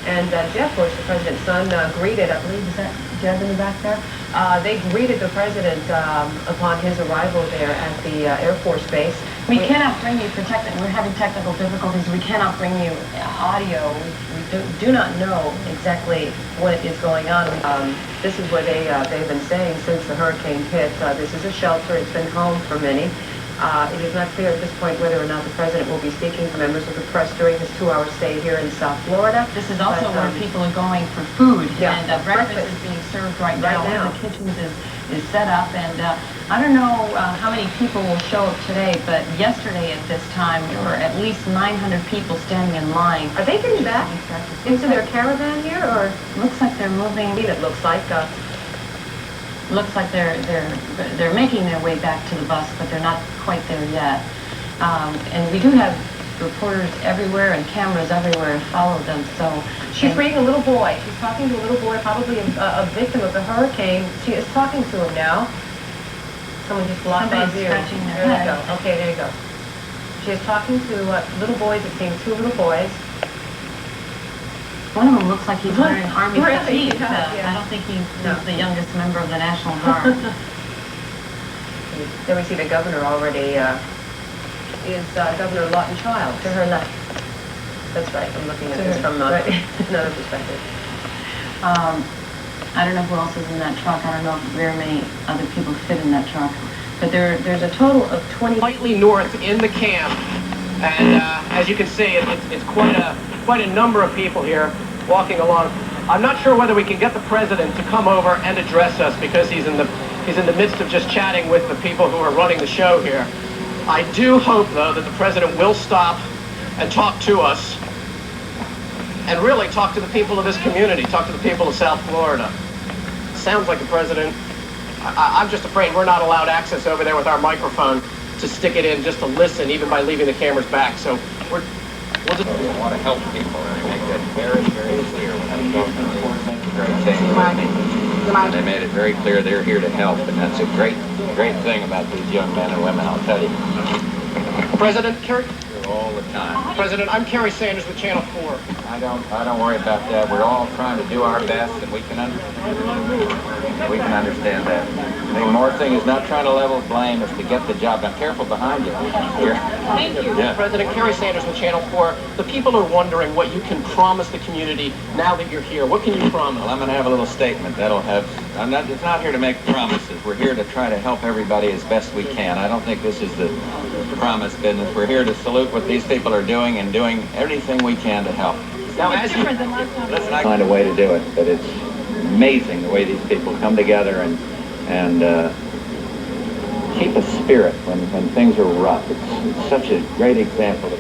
And Jeff Bush, the president's son, greeted, I believe, is that Jeb in the back there? They greeted the president upon his arrival there at the Air Force Base. We cannot bring you, we're having technical difficulties. We cannot bring you audio. We do not know exactly what is going on. This is what they've been saying since the hurricane hit. This is a shelter. It's been home for many. It is not clear at this point whether or not the president will be speaking to members of the press during his 2-hour stay here in South Florida. This is also where people are going for food, yeah, and breakfast is being served right now. One of the kitchens is set up, and I don't know how many people will show up today, but yesterday at this time there were at least 900 people standing in line. Are they getting back into their caravan here, or looks like they're moving? It looks like. Looks like they're making their way back to the bus, but they're not quite there yet. And we do have reporters everywhere and cameras everywhere and follow them. So she's reading a little boy. She's talking to a little boy, probably a victim of the hurricane. She is talking to him now. Someone just blocked my view. There you go. Okay, there you go. She is talking to little boys. It seems 2 little boys. One of them looks like he's wearing Army fatigues. Yeah. I don't think he's the youngest member of the National Guard. There we see the governor already is Governor Lawton Child to her left. That's right. I'm looking at this from another perspective. I don't know who else is in that truck. I don't know if very many other people fit in that truck. But there's a total of 20. Slightly north in the camp, and as you can see, it's quite a number of people here walking along. I'm not sure whether we can get the president to come over and address us because he's in the midst of just chatting with the people who are running the show here. I do hope, though, that the president will stop and talk to us and really talk to the people of this community, talk to the people of South Florida. Sounds like the president. I'm just afraid we're not allowed access over there with our microphone to stick it in just to listen, even by leaving the cameras back. So we'll just want to help people, and they make that very, very clear when they go to the board. And they made it very clear they're here to help, and that's a great thing about these young men and women, I'll tell you. President Kerry. All the time. President, I'm Kerry Sanders with Channel 4. I don't worry about that. We're all trying to do our best, and we can understand that. The more thing is not trying to level blame, is to get the job done. Careful behind you. Here. Thank you. Yeah. President Kerry Sanders with Channel 4. The people are wondering what you can promise the community now that you're here. What can you promise? Well, I'm going to have a little statement that'll have. It's not here to make promises. We're here to try to help everybody as best we can. I don't think this is the promise business. We're here to salute what these people are doing and doing everything we can to help. Now, as you Let's not find a way to do it, but it's amazing the way these people come together and keep a spirit when things are rough. It's such a great example of.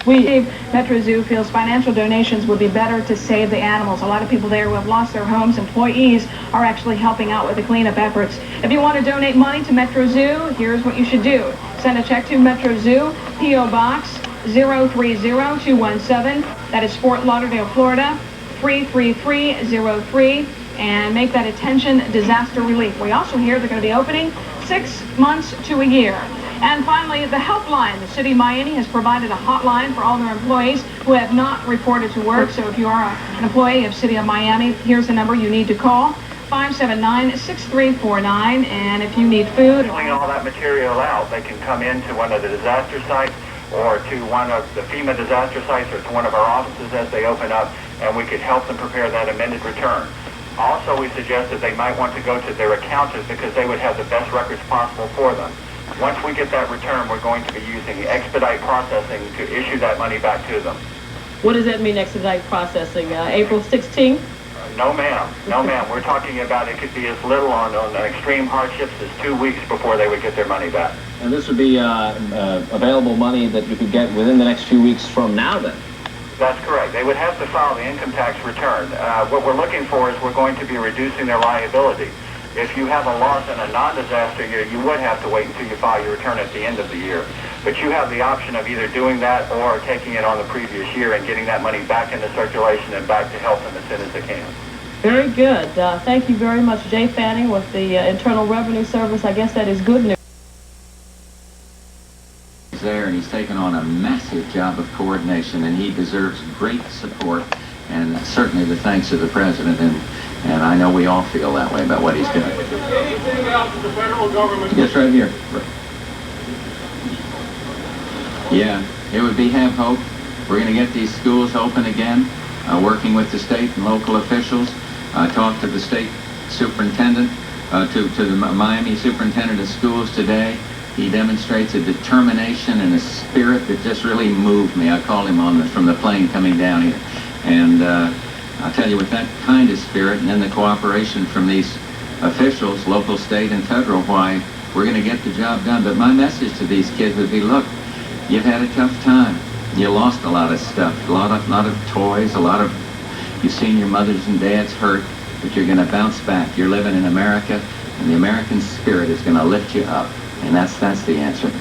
Metro Zoo feels financial donations would be better to save the animals. A lot of people there who have lost their homes, employees, are actually helping out with the cleanup efforts. If you want to donate money to Metro Zoo, here's what you should do. Send a check to Metro Zoo, P.O. Box 030217. That is Fort Lauderdale, Florida, 33303. And make that attention disaster relief. We also hear they're going to be opening 6 months to a year. And finally, the helpline. The city of Miami has provided a hotline for all their employees who have not reported to work. So if you are an employee of City of Miami, here's the number you need to call, 579-6349. And if you need food, pulling all that material out, they can come into one of the disaster sites or to one of the FEMA disaster sites or to one of our offices as they open up, and we could help them prepare that amended return. Also, we suggested they might want to go to their accountant because they would have the best records possible for them. Once we get that return, we're going to be using expedite processing to issue that money back to them. What does that mean, expedite processing? April 16th? No, ma'am. No, ma'am. We're talking about it could be as little on extreme hardships as 2 weeks before they would get their money back. And this would be available money that you could get within the next 2 weeks from now, then? That's correct. They would have to file the income tax return. What we're looking for is we're going to be reducing their liability. If you have a loss in a non-disaster year, you would have to wait until you file your return at the end of the year. But you have the option of either doing that or taking it on the previous year and getting that money back into circulation and back to help them as soon as they can. Very good. Thank you very much, Jay Fanning with the Internal Revenue Service. I guess that is good news. He's there and he's taken on a massive job of coordination, and he deserves great support. And certainly the thanks of the President, and I know we all feel that way about what he's doing. The federal government. Yes, right here. Yeah, it would be have hope. We're going to get these schools open again, working with the state and local officials. I talked to the state superintendent, to the Miami superintendent of schools today. He demonstrates a determination and a spirit that just really moved me. I called him from the plane coming down here. And I'll tell you, with that kind of spirit and then the cooperation from these officials, local, state, and federal, why, we're going to get the job done. But my message to these kids would be, look, you've had a tough time. You lost a lot of stuff, a lot of toys, you've seen your mothers and dads hurt, but you're going to bounce back. You're living in America, and the American spirit is going to lift you up. And that's the answer.